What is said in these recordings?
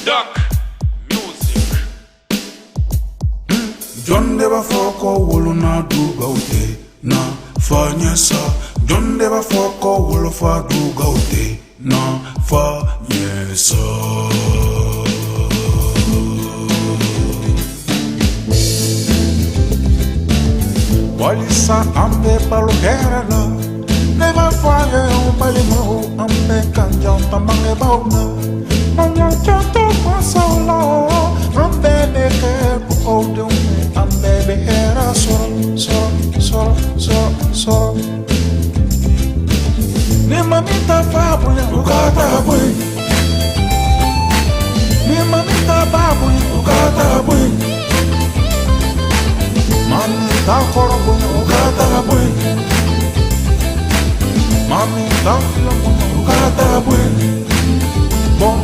Duck Music. John Deva Foko Wolo na duga ute na fanyesa. John Deva Foko Wolo fa duga ute na fanyesa. Walisa ambe palo kerala. Never fire palimo ambe kanja tamange bauna. Manya chato masola ambe neke odum ambe behera so. Ni mamita fabunya ukata boy. Ni mamita babunya ukata boy. Mami ta korobunya ukata boy. Mami ta filabunya ukata boy. Bom.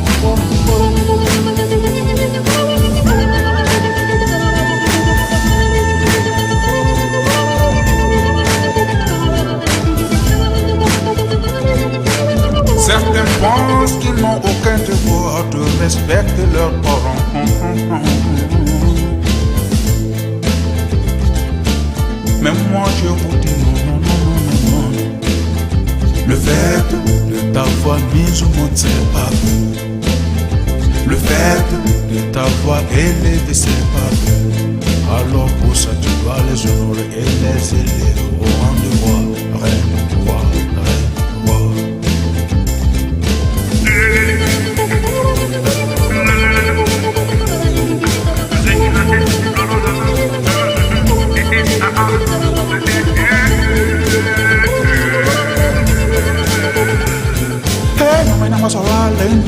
Certains pensent qu'ils n'ont aucun devoir de respecter leurs parents. Mais moi je vous dis non. Le fait de t'avoir mis au monde c'est pas peu. Le fait de t'avoir élevé c'est pas peu. Alors pour ça tu dois les honorer et les élever au rang de roi, reine, roi.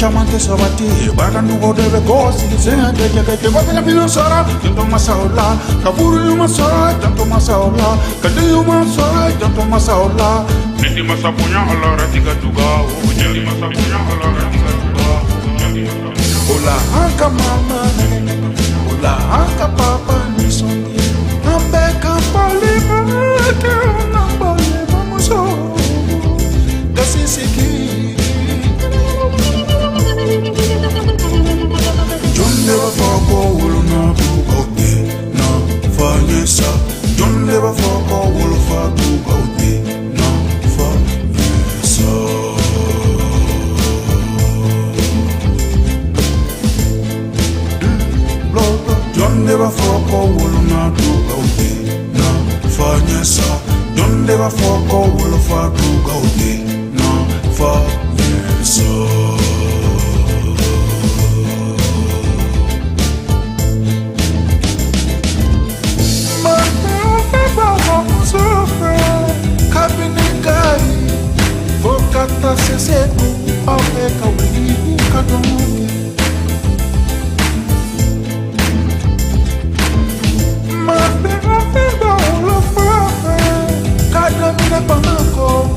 Chamante sabati baranu godebe gosi sente que vaya pino sara tanto masaola kaburu masara tanto masaola kadiu masara tanto masaola Nindi masapunya ala ratika juga. Jadi masapunya ala ratika juga. ola anka mama ola anka papa ni songi ambe kampali mate nambale mamuso dasisiki John Deva Foko Wolo na duga ute na fanyesa. John Deva Foko Wolo fa duga ute na fanyesa. John Deva Foko Wolo na duga ute na fanyesa. John Deva Foko Wolo fa duga ute na fanyesa. Kata seseku awe kawi kadonge Mabena fenda ulafa kada mina pangako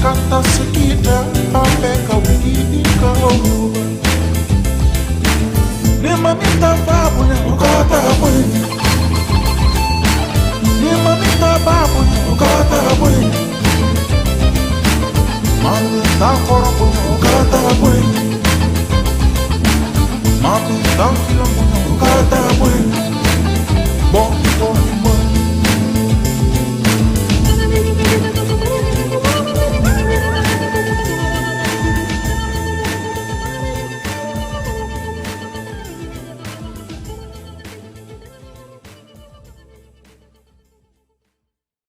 Kata sekita awe kawi kadonge Ni mamita babunya ukata boy Ni mamita babunya ukata boy Mami ta korobunya ukata boy. Mami ta filabunya ukata boy. Bom.